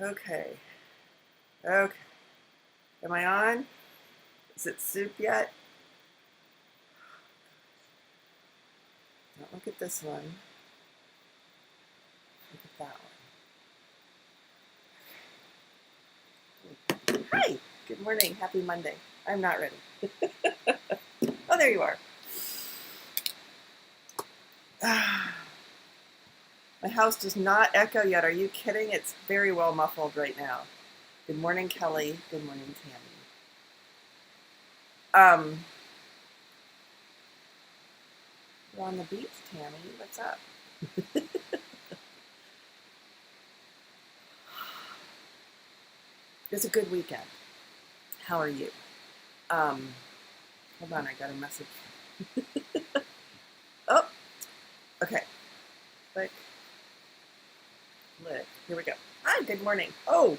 Okay. Okay. Am I on? Is it soup yet? Don't look at this one. Look at that one. Hi. Good morning. Happy Monday. I'm not ready. Oh, there you are. My house does not echo yet. Are you kidding? It's very well muffled right now. Good morning, Kelly. Good morning, Tammy. We're on the beach, Tammy. What's up? It was a good weekend. How are you? Hold on, I got a message. Oh, okay. Click. Here we go. Hi, good morning. Oh.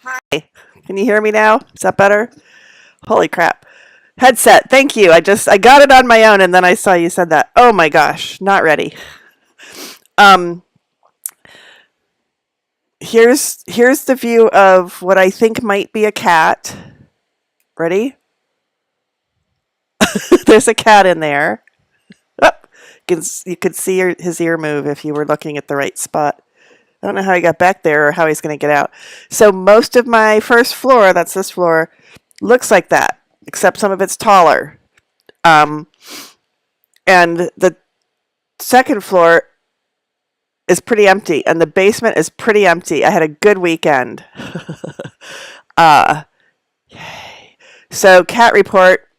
Hi. Can you hear me now? Is that better? Holy crap. Headset. Thank you. I got it on my own and then I saw you said that. Oh my gosh, not ready. Um here's the view of what I think might be a cat. Ready? There's a cat in there. Oh, you could see his ear move if you were looking at the right spot. I don't know how he got back there or how he's going to get out. So most of my first floor, that's this floor, looks like that, except some of it's taller. Um, and the second floor is pretty empty, and the basement is pretty empty. I had a good weekend. uh, so cat report.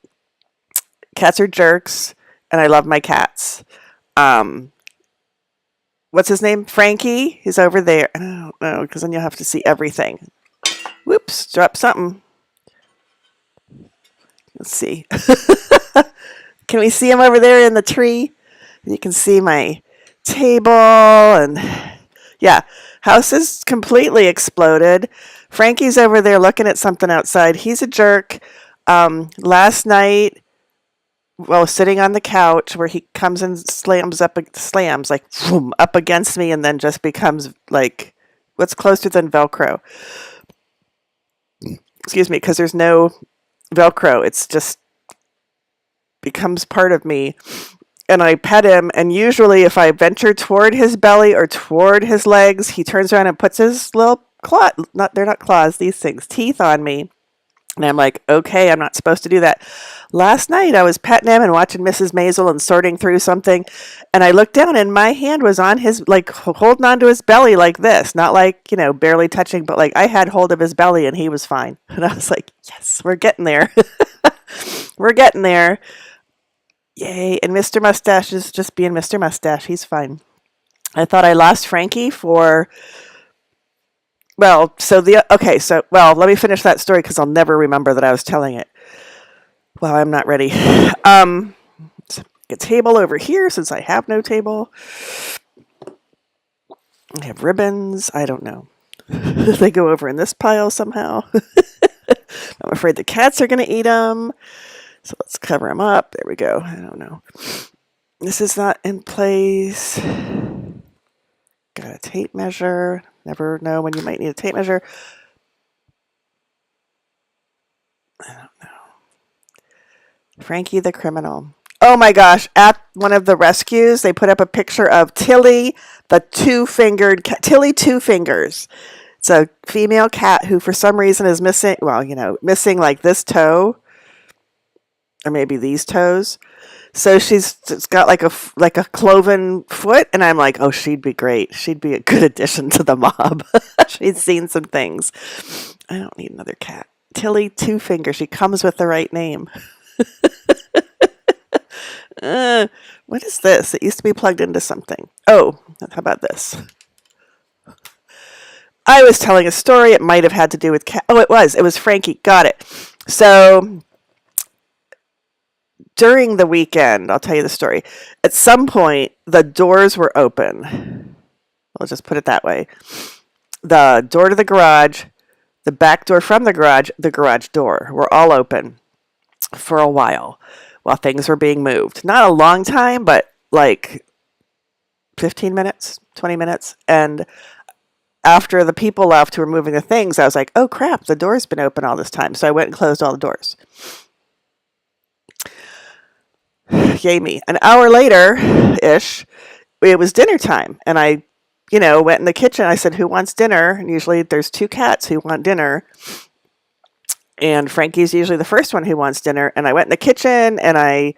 Cats are jerks, and I love my cats. Um, what's his name? Frankie. He's over there. I don't know, because then you'll have to see everything. Whoops, dropped something. Let's see. Can we see him over there in the tree? You can see my table and yeah, house is completely exploded. Frankie's over there looking at something outside. He's a jerk. Last night, well, sitting on the couch where he comes and slams like vroom, up against me and then just becomes like what's closer than Velcro. Excuse me, because there's no Velcro. It's just becomes part of me. And I pet him, and usually if I venture toward his belly or toward his legs, he turns around and puts his little they're not claws, these things, teeth on me. And I'm like, okay, I'm not supposed to do that. Last night I was petting him and watching Mrs. Maisel and sorting through something, and I looked down and my hand was on his, like holding onto his belly like this, not like, barely touching, but like I had hold of his belly and he was fine. And I was like, yes, we're getting there. We're getting there. Yay. And Mr. Mustache is just being Mr. Mustache. He's fine. I thought I lost Frankie for, well, let me finish that story because I'll never remember that I was telling it. Well, I'm not ready. A table over here since I have no table. I have ribbons. I don't know. They go over in this pile somehow. I'm afraid the cats are going to eat them. So let's cover them up. There we go. I don't know. This is not in place. Got a tape measure. Never know when you might need a tape measure. I don't know. Frankie the criminal. Oh my gosh. At one of the rescues, they put up a picture of Tilly, the two-fingered cat. Tilly Two Fingers. It's a female cat who for some reason is missing, missing like this toe. Or maybe these toes. So she's got like a cloven foot, and I'm like, oh, she'd be great. She'd be a good addition to the mob. She's seen some things. I don't need another cat. Tilly Two Fingers. She comes with the right name. What is this? It used to be plugged into something. Oh, how about this? I was telling a story. It might have had to do with cat. Oh, it was. It was Frankie Got It. So during the weekend, I'll tell you the story. At some point, the doors were open. I'll just put it that way. The door to the garage, The back door from the garage door were all open for a while things were being moved. Not a long time, but like 15 minutes, 20 minutes. And after the people left who were moving the things, I was like, oh crap, the door's been open all this time. So I went and closed all the doors. Yay me. An hour later ish, it was dinner time. And I, went in the kitchen. I said, who wants dinner? And usually there's two cats who want dinner. And Frankie's usually the first one who wants dinner. And I went in the kitchen and I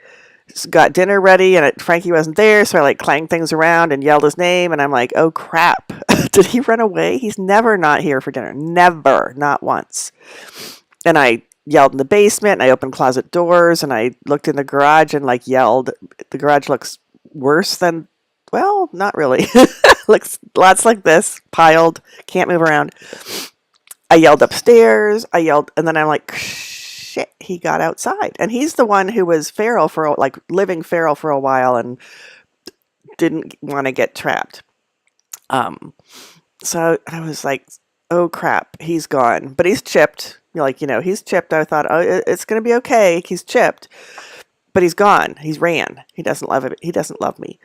got dinner ready, and Frankie wasn't there, so I like clanged things around and yelled his name, and I'm like, oh crap, did he run away? He's never not here for dinner. Never, not once. And I yelled in the basement, and I opened closet doors, and I looked in the garage and like yelled. The garage looks worse than, well, not really. Looks lots like this, piled, can't move around. I yelled upstairs, and then I'm like, shit, he got outside. And he's the one who was feral living feral for a while and didn't want to get trapped. So I was like, oh crap, he's gone. But he's chipped. He's chipped. I thought, oh, it's going to be okay. He's chipped. But he's gone. He's ran. He doesn't love it. He doesn't love me.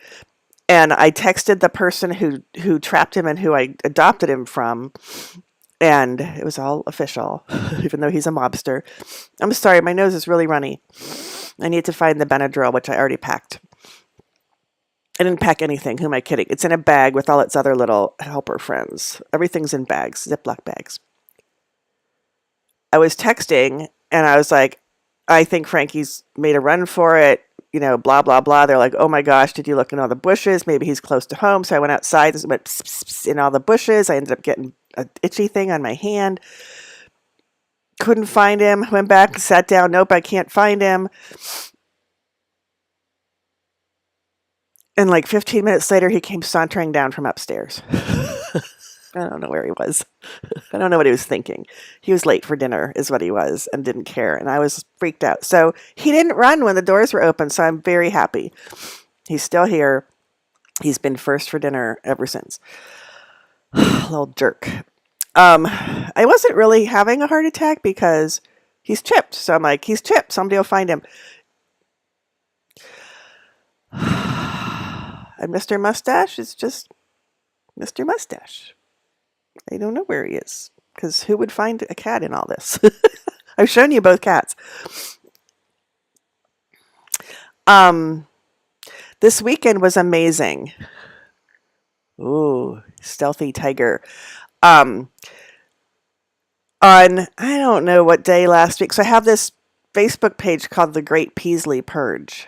And I texted the person who trapped him and who I adopted him from. And it was all official, even though he's a mobster. I'm sorry, my nose is really runny. I need to find the Benadryl, which I already packed. I didn't pack anything. Who am I kidding? It's in a bag with all its other little helper friends. Everything's in bags, Ziploc bags. I was texting, and I was like, I think Frankie's made a run for it, blah, blah, blah. They're like, oh my gosh, did you look in all the bushes? Maybe he's close to home. So I went outside and went pss, pss, pss, in all the bushes. I ended up getting an itchy thing on my hand. Couldn't find him. Went back, sat down. Nope, I can't find him. And like 15 minutes later, he came sauntering down from upstairs. I don't know where he was. I don't know what he was thinking. He was late for dinner is what he was and didn't care. And I was freaked out. So he didn't run when the doors were open. So I'm very happy. He's still here. He's been first for dinner ever since. Little jerk. I wasn't really having a heart attack because he's chipped. So I'm like, he's chipped. Somebody will find him. And Mr. Mustache is just Mr. Mustache. I don't know where he is because who would find a cat in all this? I've shown you both cats. This weekend was amazing. Ooh, stealthy tiger. On I don't know what day last week. So I have this Facebook page called The Great Peasley Purge.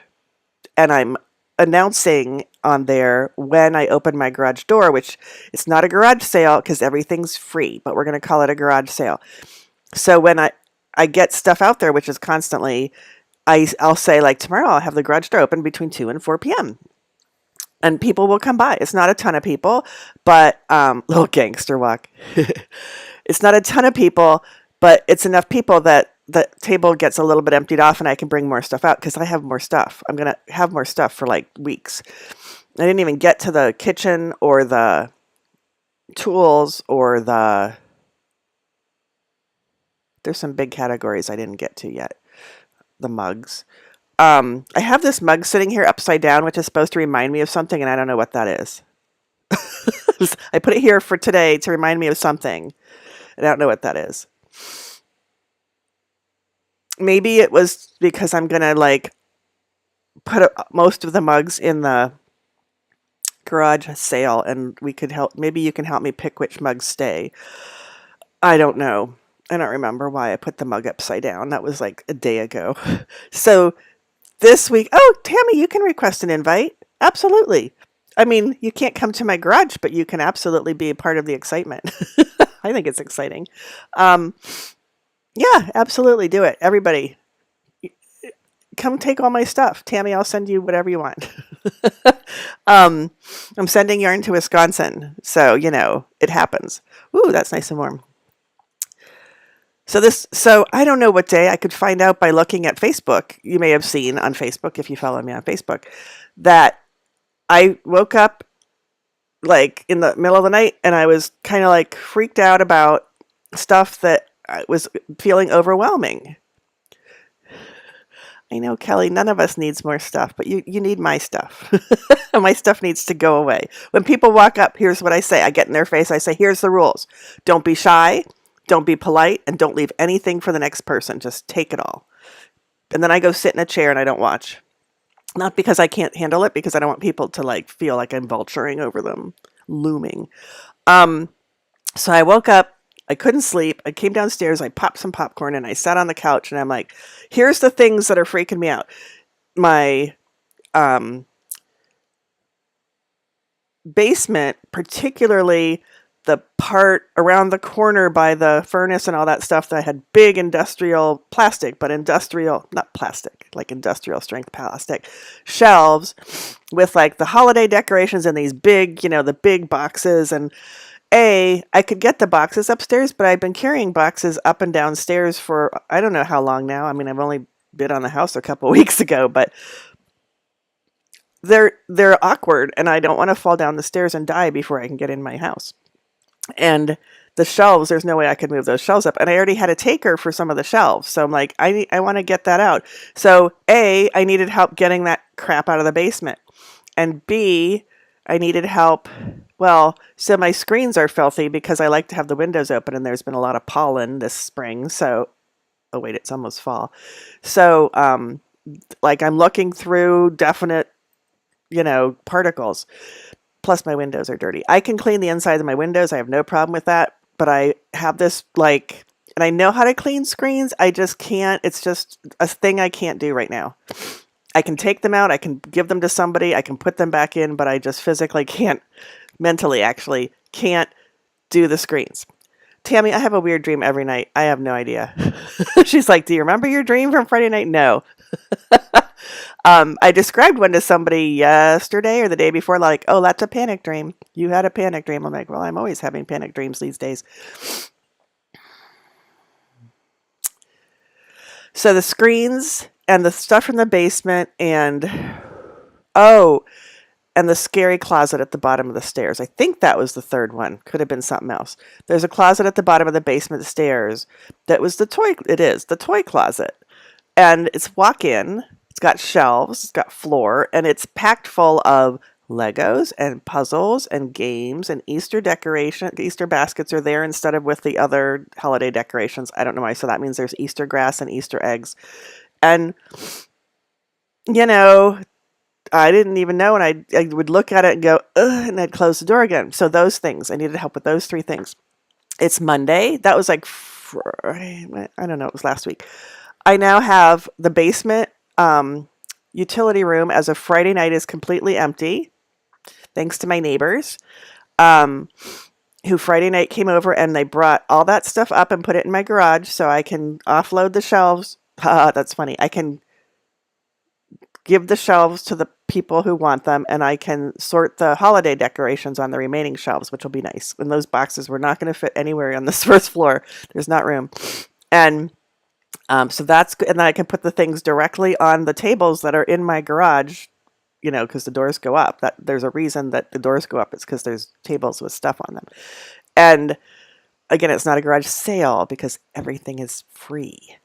And I'm announcing on there when I open my garage door, which it's not a garage sale because everything's free, but we're going to call it a garage sale. So when I get stuff out there, which is constantly, I'll say like tomorrow I'll have the garage door open between 2 and 4 p.m. And people will come by. It's not a ton of people, but little gangster walk. It's not a ton of people, but it's enough people that the table gets a little bit emptied off and I can bring more stuff out because I have more stuff. I'm going to have more stuff for like weeks. I didn't even get to the kitchen or the tools or there's some big categories I didn't get to yet. The mugs. I have this mug sitting here upside down, which is supposed to remind me of something, and I don't know what that is. I put it here for today to remind me of something, and I don't know what that is. Maybe it was because I'm going to like put most of the mugs in the garage sale, and we could help. Maybe you can help me pick which mugs stay. I don't know. I don't remember why I put the mug upside down. That was like a day ago. So this week, oh, Tammy, you can request an invite. Absolutely. I mean, you can't come to my garage, but you can absolutely be a part of the excitement. I think it's exciting. Yeah, absolutely. Do it. Everybody, come take all my stuff. Tammy, I'll send you whatever you want. I'm sending yarn to Wisconsin. So, it happens. Ooh, that's nice and warm. So I don't know what day. I could find out by looking at Facebook. You may have seen on Facebook, if you follow me on Facebook, that I woke up like in the middle of the night and I was kind of like freaked out about stuff that it was feeling overwhelming. I know, Kelly, none of us needs more stuff, but you need my stuff. My stuff needs to go away. When people walk up, here's what I say. I get in their face. I say, here's the rules. Don't be shy. Don't be polite. And don't leave anything for the next person. Just take it all. And then I go sit in a chair and I don't watch. Not because I can't handle it, because I don't want people to like feel like I'm vulturing over them, looming. So I woke up. I couldn't sleep. I came downstairs. I popped some popcorn and I sat on the couch and I'm like, here's the things that are freaking me out. My basement, particularly the part around the corner by the furnace and all that stuff, that had big industrial plastic, but industrial, not plastic, like industrial strength plastic shelves with like the holiday decorations and these big, the big boxes. And I could get the boxes upstairs, but I've been carrying boxes up and downstairs for I don't know how long now. I mean, I've only been on the house a couple of weeks ago, but they're awkward, and I don't want to fall down the stairs and die before I can get in my house. And the shelves, there's no way I could move those shelves up. And I already had a taker for some of the shelves. So I'm like, I want to get that out. So I needed help getting that crap out of the basement. And B, I needed help. Well, so my screens are filthy because I like to have the windows open and there's been a lot of pollen this spring. So, oh wait, it's almost fall. So, like I'm looking through definite, particles. Plus my windows are dirty. I can clean the inside of my windows. I have no problem with that. But I have this and I know how to clean screens. I just can't. It's just a thing I can't do right now. I can take them out. I can give them to somebody. I can put them back in, but I just physically can't, mentally actually, can't do the screens. Tammy, I have a weird dream every night. I have no idea. She's like, do you remember your dream from Friday night? No. I described one to somebody yesterday or the day before, like, oh, that's a panic dream. You had a panic dream. I'm like, well, I'm always having panic dreams these days. So the screens and the stuff from the basement and the scary closet at the bottom of the stairs. I think that was the third one. Could have been something else. There's a closet at the bottom of the basement stairs that was the toy closet. And it's walk-in. It's got shelves, it's got floor, and it's packed full of Legos and puzzles and games and Easter decoration. Easter baskets are there instead of with the other holiday decorations. I don't know why. So that means there's Easter grass and Easter eggs. And, I didn't even know. And I would look at it and go, ugh, and I'd close the door again. So those things, I needed help with those three things. It's Monday. That was like, I don't know, it was last week. I now have the basement utility room as of Friday night is completely empty, thanks to my neighbors, who Friday night came over and they brought all that stuff up and put it in my garage so I can offload the shelves. That's funny. I can give the shelves to the people who want them, and I can sort the holiday decorations on the remaining shelves, which will be nice. And those boxes were not going to fit anywhere on this first floor. There's not room. And so that's good. And then I can put the things directly on the tables that are in my garage, because the doors go up. There's a reason that the doors go up. It's because there's tables with stuff on them. And again, it's not a garage sale because everything is free.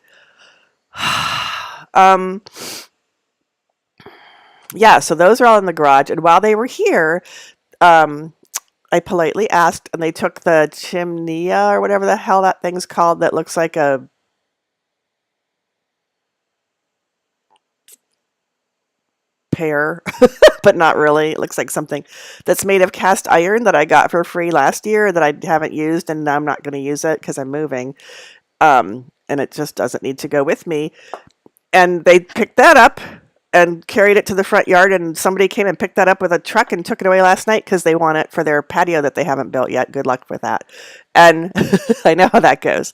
Yeah, so those are all in the garage. And while they were here, I politely asked, and they took the Chimney or whatever the hell that thing's called that looks like a pear, but not really. It looks like something that's made of cast iron that I got for free last year that I haven't used, and now I'm not going to use it because I'm moving. And it just doesn't need to go with me. And they picked that up and carried it to the front yard, and somebody came and picked that up with a truck and took it away last night because they want it for their patio that they haven't built yet. Good luck with that. And I know how that goes.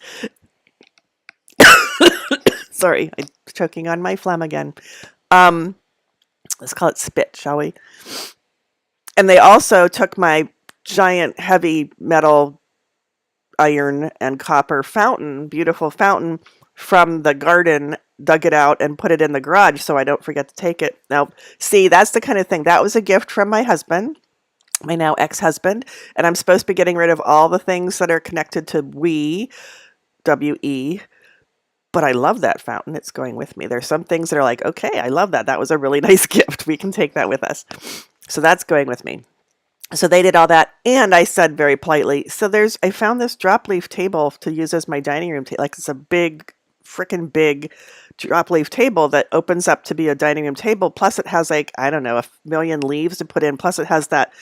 Sorry, I'm choking on my phlegm again. Let's call it spit, shall we? And they also took my giant heavy metal iron and copper fountain, beautiful fountain from the garden, dug it out and put it in the garage so I don't forget to take it. Now, see, that's the kind of thing. That was a gift from my husband, my now ex-husband, and I'm supposed to be getting rid of all the things that are connected to we WE, but I love that fountain. It's going with me. There's some things that are like, okay, I love that. That was a really nice gift. We can take that with us. So that's going with me. So they did all that, and I said very politely, so I found this drop leaf table to use as my dining room table. Like, it's a big, freaking big drop leaf table that opens up to be a dining room table. Plus it has, like, I don't know, a million leaves to put in. Plus it has that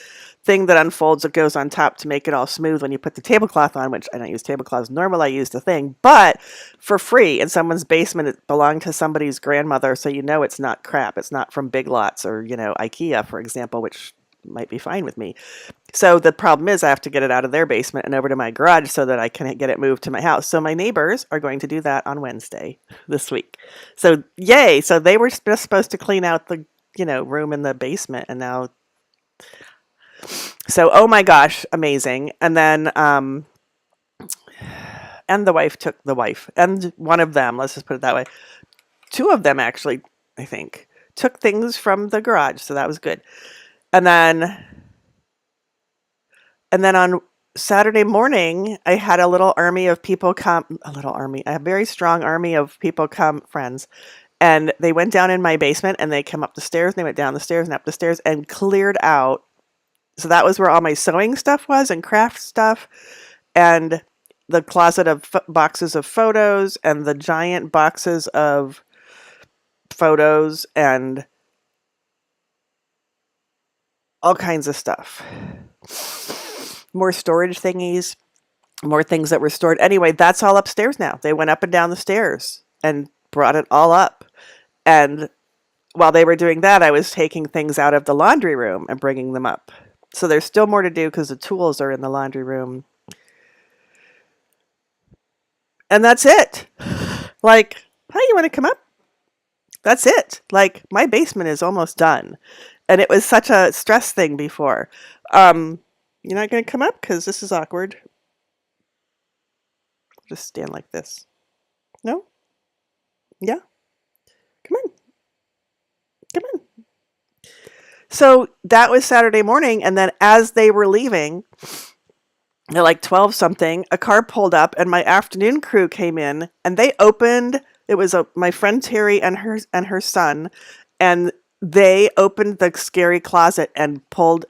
thing that unfolds that goes on top to make it all smooth when you put the tablecloth on, which I don't use tablecloths normal. I use the thing, but for free in someone's basement. It belonged to somebody's grandmother, so it's not crap. It's not from Big Lots or, IKEA, for example, which might be fine with me. So the problem is I have to get it out of their basement and over to my garage so that I can get it moved to my house. So my neighbors are going to do that on Wednesday this week. So yay. So they were just supposed to clean out the, room in the basement, and now, so, oh my gosh, amazing. And then, and the wife and one of them, let's just put it that way. Two of them actually, I think, took things from the garage. So that was good. And then on Saturday morning, I had a little army of people come, a very strong army of people come, friends. And they went down in my basement, and they came up the stairs, and they went down the stairs and up the stairs and cleared out. So that was where all my sewing stuff was, and craft stuff, and the closet of boxes of photos, and the giant boxes of photos, and all kinds of stuff. More storage thingies, more things that were stored. Anyway, that's all upstairs now. They went up and down the stairs and brought it all up. And while they were doing that, I was taking things out of the laundry room and bringing them up. So there's still more to do because the tools are in the laundry room. And that's it. Like, hi, you want to come up? That's it. Like, my basement is almost done. And it was such a stress thing before. You're not going to come up because this is awkward. Just stand like this. No? Yeah? Come on. Come on. So that was Saturday morning. And then as they were leaving, at like 12 something, a car pulled up and my afternoon crew came in, and they opened, it was my friend Terry and her son, and they opened the scary closet and pulled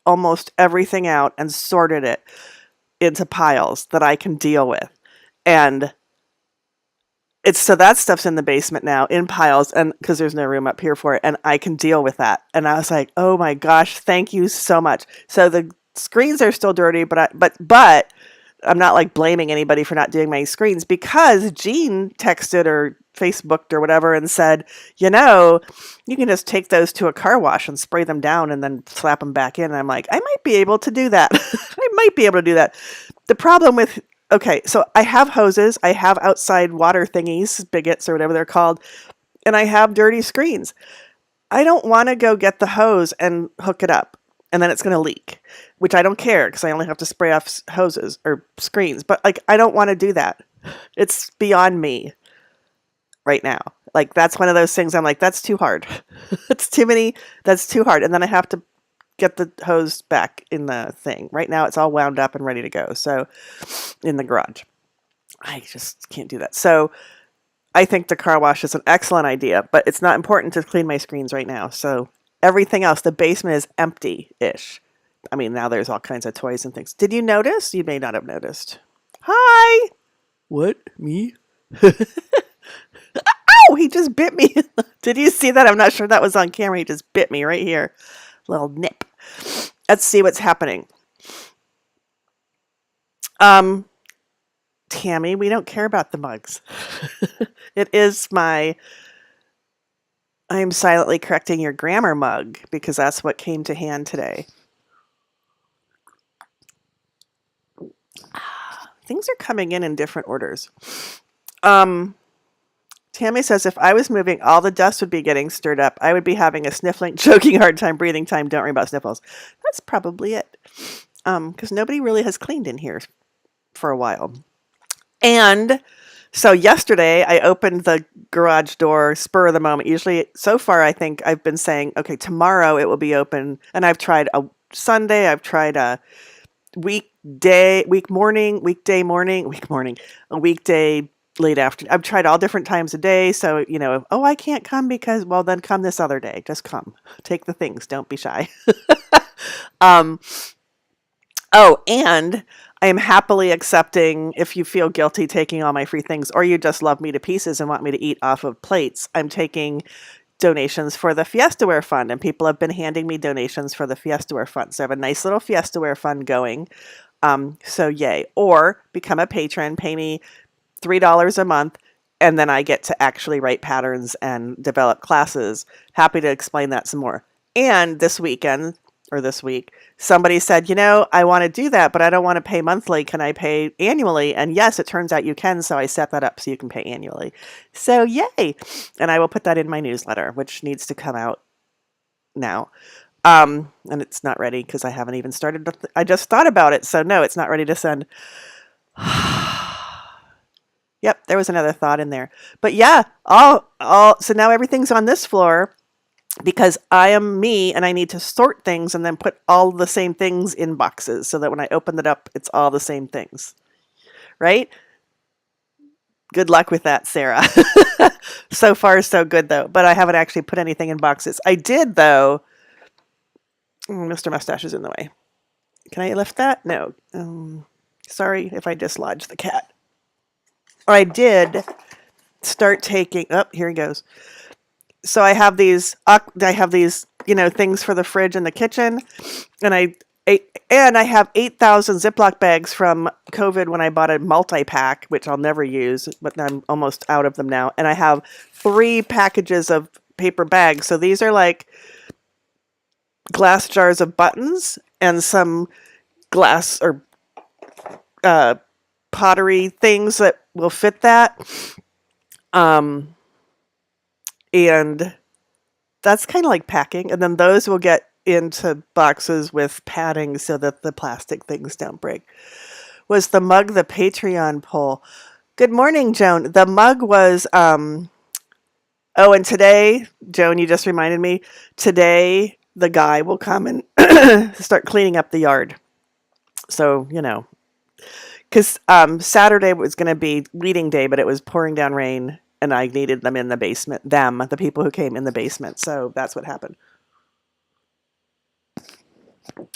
almost everything out and sorted it into piles that I can deal with. And so that stuff's in the basement now in piles, and because there's no room up here for it, and I can deal with that. And I was like, oh my gosh, thank you so much. So the screens are still dirty, but I'm not like blaming anybody for not doing my screens, because Jean texted or Facebooked or whatever and said, you can just take those to a car wash and spray them down and then slap them back in. And I'm like, I might be able to do that. I might be able to do that. The problem with, okay, so I have hoses, I have outside water thingies, bigots or whatever they're called, and I have dirty screens. I don't want to go get the hose and hook it up, and then it's going to leak, which I don't care because I only have to spray off hoses or screens. But like, I don't want to do that. It's beyond me right now. Like, that's one of those things I'm like, that's too hard. It's too many. That's too hard. And then I have to get the hose back in the thing. Right now it's all wound up and ready to go. So in the garage, I just can't do that. So I think the car wash is an excellent idea, but it's not important to clean my screens right now. So everything else, the basement is empty-ish. I mean, now there's all kinds of toys and things. Did you notice? You may not have noticed. Hi. What? Me? Ow! He just bit me. Did you see that? I'm not sure that was on camera. He just bit me right here. Little nip. Let's see what's happening. Tammy, we don't care about the mugs. It is I am silently correcting your grammar mug because that's what came to hand today. Things are coming in different orders. Tammy says, if I was moving, all the dust would be getting stirred up. I would be having a sniffling, choking, hard time, breathing time. Don't worry about sniffles. That's probably it. Because nobody really has cleaned in here for a while. And so yesterday I opened the garage door spur of the moment. Usually, so far, I think I've been saying, okay, tomorrow it will be open. And I've tried a Sunday. I've tried a week morning, a weekday late afternoon. I've tried all different times of day. So, oh, I can't come because, well, then come this other day. Just come. Take the things. Don't be shy. Um, oh, and I am happily accepting if you feel guilty taking all my free things or you just love me to pieces and want me to eat off of plates. I'm taking donations for the Fiestaware Fund, and people have been handing me donations for the Fiestaware Fund. So I have a nice little Fiestaware Fund going. So yay. Or become a patron, pay me $3 a month, and then I get to actually write patterns and develop classes. Happy to explain that some more. And this weekend, or this week, somebody said, I want to do that, but I don't want to pay monthly. Can I pay annually? And yes, it turns out you can. So I set that up so you can pay annually. So yay. And I will put that in my newsletter, which needs to come out now. And it's not ready because I haven't even started. I just thought about it. So no, it's not ready to send. Yep, there was another thought in there. But yeah, so now everything's on this floor because I am me and I need to sort things and then put all the same things in boxes so that when I open it up, it's all the same things. Right? Good luck with that, Sarah. So far, so good, though. But I haven't actually put anything in boxes. I did, though. Mr. Mustache is in the way. Can I lift that? No. Sorry if I dislodge the cat. I did start taking. Oh, here he goes. So I have these. Things for the fridge in the kitchen, and I have 8,000 Ziploc bags from COVID when I bought a multi-pack, which I'll never use, but I'm almost out of them now. And I have 3 packages of paper bags. So these are like glass jars of buttons and some glass or pottery things that will fit that. And that's kind of like packing. And then those will get into boxes with padding so that the plastic things don't break. Was the mug the Patreon poll? Good morning, Joan. The mug was, and today, Joan, you just reminded me, today the guy will come and start cleaning up the yard. So, because Saturday was going to be weeding day, but it was pouring down rain, and I needed them in the basement. The people who came in the basement. So that's what happened.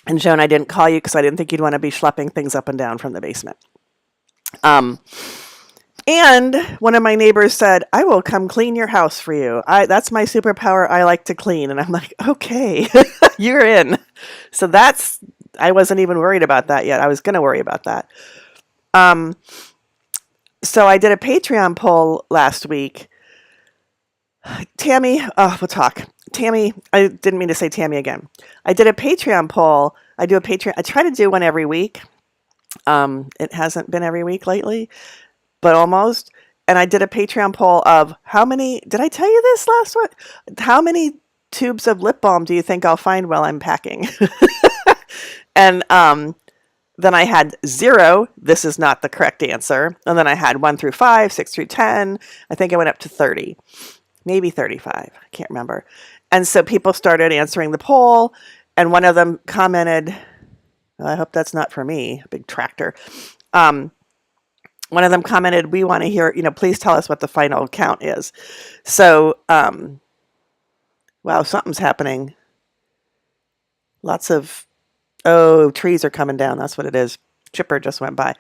And Joan, I didn't call you because I didn't think you'd want to be schlepping things up and down from the basement. And one of my neighbors said, I will come clean your house for you. That's my superpower. I like to clean. And I'm like, okay, you're in. So I wasn't even worried about that yet. I was going to worry about that. So I did a Patreon poll last week. Tammy, we'll talk. Tammy, I didn't mean to say Tammy again. I did a Patreon poll. I try to do one every week. It hasn't been every week lately, but almost. And I did a Patreon poll of did I tell you this last one? How many tubes of lip balm do you think I'll find while I'm packing? And then I had 0. This is not the correct answer. And then I had 1 through 5, 6 through 10. I think I went up to 30, maybe 35. I can't remember. And so people started answering the poll. And one of them commented, I hope that's not for me, a big tractor. One of them commented, we want to hear, please tell us what the final count is. So, wow, something's happening. Lots of, trees are coming down. That's what it is. Chipper just went by.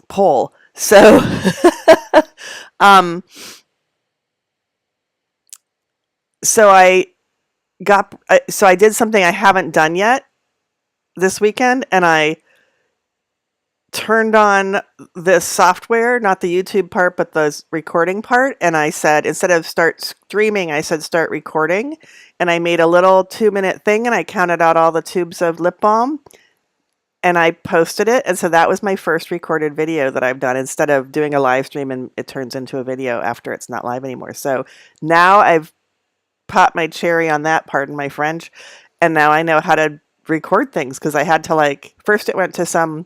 Poll. So, so I did something I haven't done yet this weekend, and I turned on this software, not the YouTube part, but the recording part. And I said, instead of start streaming, I said, start recording. And I made a little 2-minute thing and I counted out all the tubes of lip balm and I posted it. And so that was my first recorded video that I've done instead of doing a live stream and it turns into a video after it's not live anymore. So now I've popped my cherry on that, pardon my French. And now I know how to record things because I had to first it went to some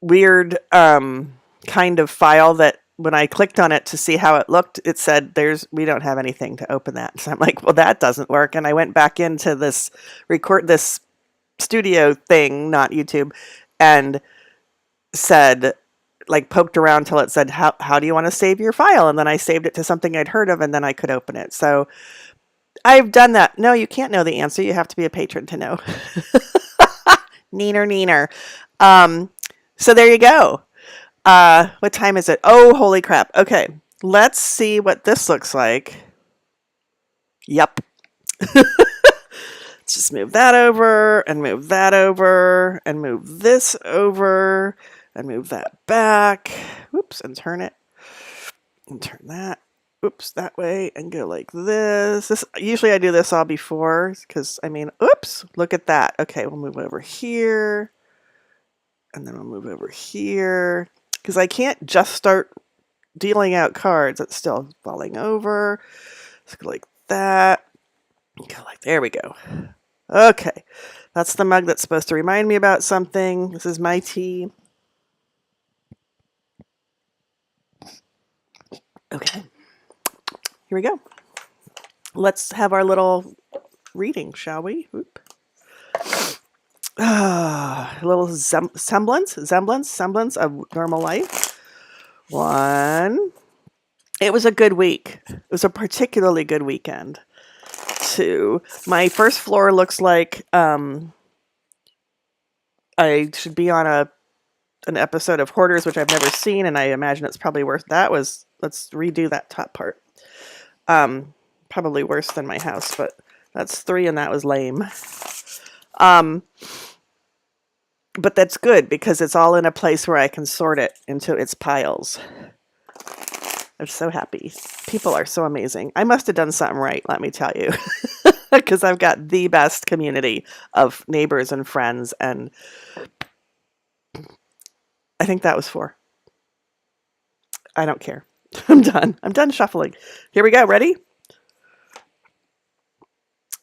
weird kind of file that when I clicked on it to see how it looked, it said we don't have anything to open that. So I'm like, well, that doesn't work. And I went back into this studio thing, not YouTube, and said, like, poked around till it said, how do you want to save your file? And then I saved it to something I'd heard of, and then I could open it. So I've done that. No, you can't know the answer. You have to be a patron to know. Neener. So there you go. What time is it? Oh, holy crap. Okay. Let's see what this looks like. Yep. Let's just move that over and move that over and move this over and move that back. Whoops, and turn it. And turn that. Oops, that way and go like this. Usually I do this all before because, oops, look at that. Okay, we'll move over here. And then we'll move over here. Because I can't just start dealing out cards. It's still falling over. Let's go like that. There we go. Okay. That's the mug that's supposed to remind me about something. This is my tea. Okay. Here we go. Let's have our little reading, shall we? Oop. A little semblance of normal life. 1. It was a good week. It was a particularly good weekend. 2. My first floor looks like I should be on an episode of Hoarders, which I've never seen, and I imagine it's probably worth that. Let's redo that top part. Probably worse than my house, but that's 3, and that was lame. But that's good because it's all in a place where I can sort it into its piles. I'm so happy. People are so amazing. I must have done something right, let me tell you. Because I've got the best community of neighbors and friends, and I think that was 4. I don't care. I'm done. I'm done shuffling. Here we go. Ready?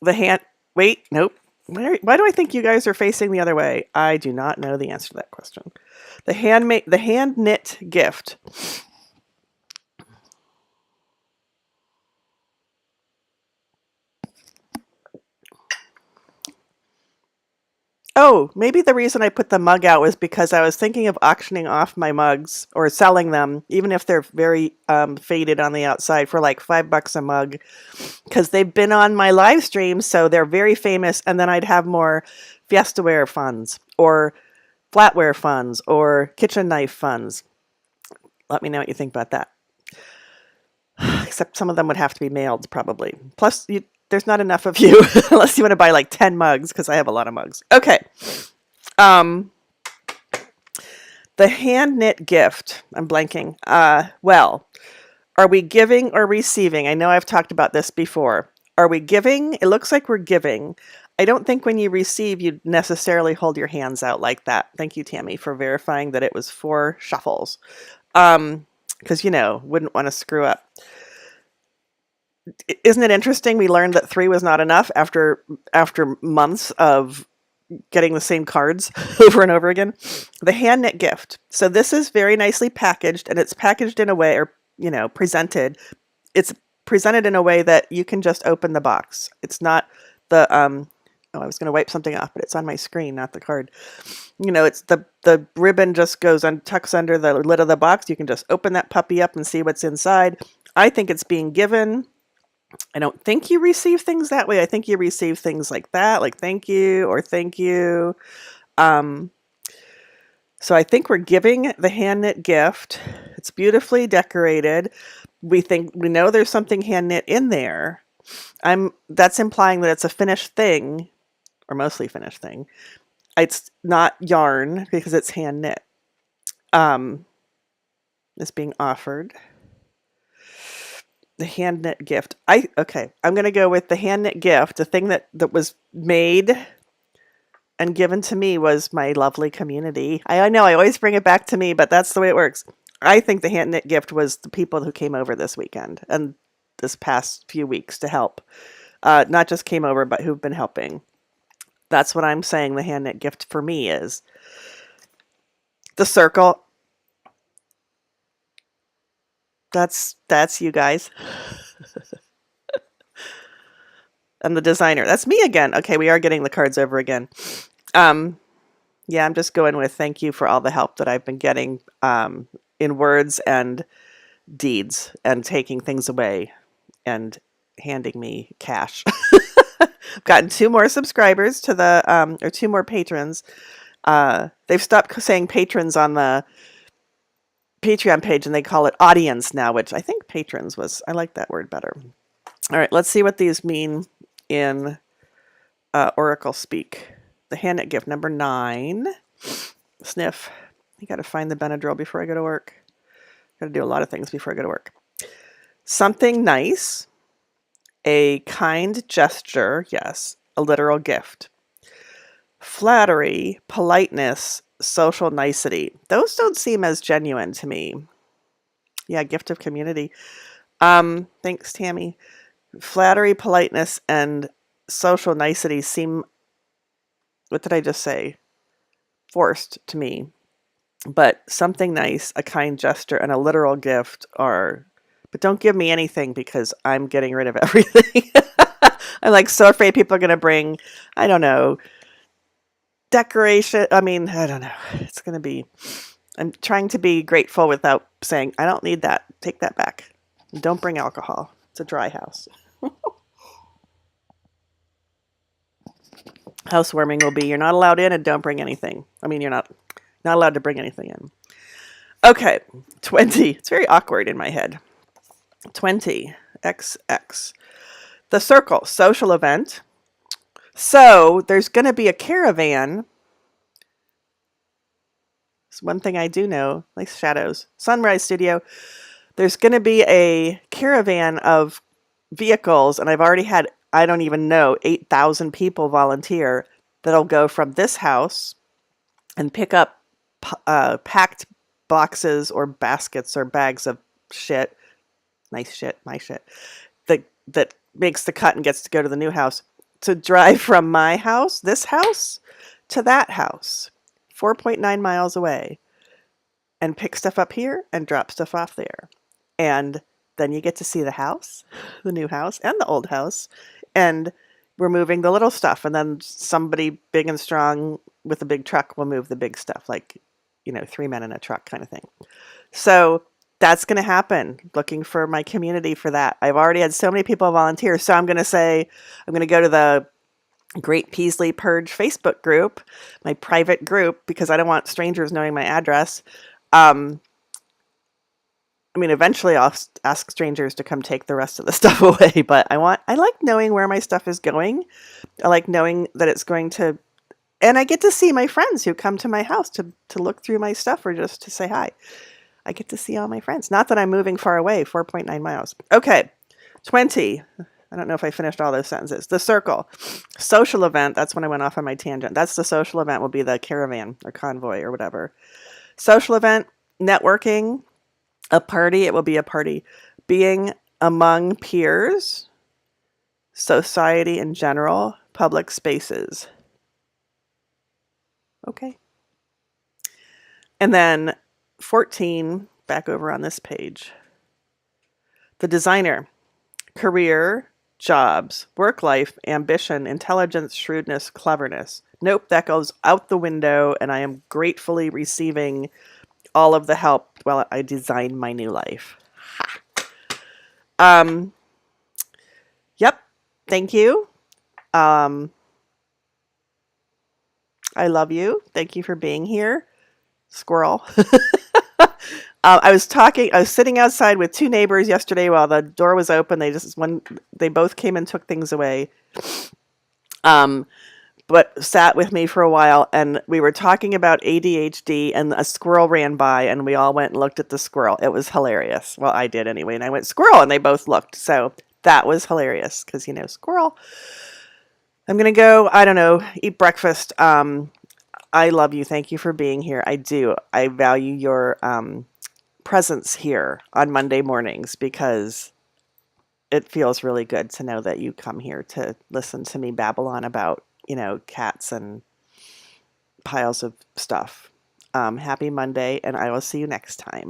Wait, nope. Why do I think you guys are facing the other way? I do not know the answer to that question. The hand knit gift. Oh, maybe the reason I put the mug out was because I was thinking of auctioning off my mugs or selling them, even if they're very faded on the outside, for like $5 a mug, because they've been on my live stream, so they're very famous. And then I'd have more Fiestaware funds or flatware funds or kitchen knife funds. Let me know what you think about that. Except some of them would have to be mailed, probably. Plus, there's not enough of you unless you want to buy like 10 mugs, because I have a lot of mugs. Okay. The hand knit gift. I'm blanking. Well, are we giving or receiving? I know I've talked about this before. Are we giving? It looks like we're giving. I don't think when you receive, you necessarily hold your hands out like that. Thank you, Tammy, for verifying that it was 4 shuffles. Because, wouldn't want to screw up. Isn't it interesting? We learned that 3 was not enough after months of getting the same cards over and over again. The hand knit gift. So this is very nicely packaged, and it's packaged in a way, or presented. It's presented in a way that you can just open the box. It's not the I was going to wipe something off, but it's on my screen, not the card. It's the ribbon just goes and tucks under the lid of the box. You can just open that puppy up and see what's inside. I think it's being given. I don't think you receive things that way. I think you receive things like that, like thank you or thank you. So I think we're giving the hand knit gift. It's beautifully decorated. We know there's something hand knit in there. That's implying that it's a finished thing, or mostly finished thing. It's not yarn because it's hand knit. It's being offered. The hand knit gift. I'm going to go with the hand knit gift. The thing that was made and given to me was my lovely community. I know I always bring it back to me, but that's the way it works. I think the hand knit gift was the people who came over this weekend and this past few weeks to help. Not just came over, but who've been helping. That's what I'm saying the hand knit gift for me is. The circle. That's you guys. And the designer. That's me again. Okay, we are getting the cards over again. Um, yeah, I'm just going with thank you for all the help that I've been getting in words and deeds and taking things away and handing me cash. I've gotten 2 more subscribers to the or 2 more patrons. They've stopped saying patrons on the Patreon page and they call it audience now, which I think patrons was, I like that word better. All right, let's see what these mean in Oracle speak. The hand gift number 9. Sniff. You got to find the Benadryl before I go to work. Got to do a lot of things before I go to work. Something nice. A kind gesture. Yes. A literal gift. Flattery, politeness, social nicety. Those don't seem as genuine to me. Yeah, gift of community. Thanks, Tammy. Flattery, politeness, and social nicety seem, what did I just say? Forced to me. But something nice, a kind gesture, and a literal gift are, but don't give me anything because I'm getting rid of everything. I'm like so afraid people are going to bring, I don't know, decoration. I mean, I don't know. It's going to be, I'm trying to be grateful without saying, I don't need that. Take that back. Don't bring alcohol. It's a dry house. Housewarming will be, you're not allowed in and don't bring anything. I mean, you're not allowed to bring anything in. Okay, 20. It's very awkward in my head. 20, XX. The circle, social event. So there's going to be a caravan. It's one thing I do know. Nice shadows. Sunrise Studio. There's going to be a caravan of vehicles, and I've already had, I don't even know, 8,000 people volunteer that'll go from this house and pick up packed boxes or baskets or bags of shit. Nice shit, my shit. That makes the cut and gets to go to the new house. To drive from my house, this house, to that house, 4.9 miles away, and pick stuff up here and drop stuff off there. And then you get to see the house, the new house, and the old house. And we're moving the little stuff. And then somebody big and strong with a big truck will move the big stuff, like, 3 men in a truck kind of thing. So that's going to happen. Looking for my community for that. I've already had so many people volunteer. So I'm going to say, I'm going to go to the Great Peasley Purge Facebook group, my private group, because I don't want strangers knowing my address. Eventually I'll ask strangers to come take the rest of the stuff away, but I like knowing where my stuff is going. I like knowing that it's going to, and I get to see my friends who come to my house to look through my stuff or just to say hi. I get to see all my friends. Not that I'm moving far away, 4.9 miles. Okay, 20. I don't know if I finished all those sentences. The circle. Social event. That's when I went off on my tangent. That's the social event will be the caravan or convoy or whatever. Social event, networking, a party. It will be a party. Being among peers, society in general, public spaces. Okay. And then 14, back over on this page. The designer, career, jobs, work life, ambition, intelligence, shrewdness, cleverness. Nope, that goes out the window, and I am gratefully receiving all of the help while I design my new life. Yep, thank you. I love you. Thank you for being here. Squirrel. I was sitting outside with 2 neighbors yesterday while the door was open. They both came and took things away. But sat with me for a while, and we were talking about ADHD, and a squirrel ran by, and we all went and looked at the squirrel. It was hilarious. Well, I did anyway, and I went, squirrel, and they both looked. So that was hilarious, because, squirrel. I'm going to go, I don't know, eat breakfast. I love you. Thank you for being here. I do. I value your presence here on Monday mornings because it feels really good to know that you come here to listen to me babble on about, cats and piles of stuff. Happy Monday, and I will see you next time.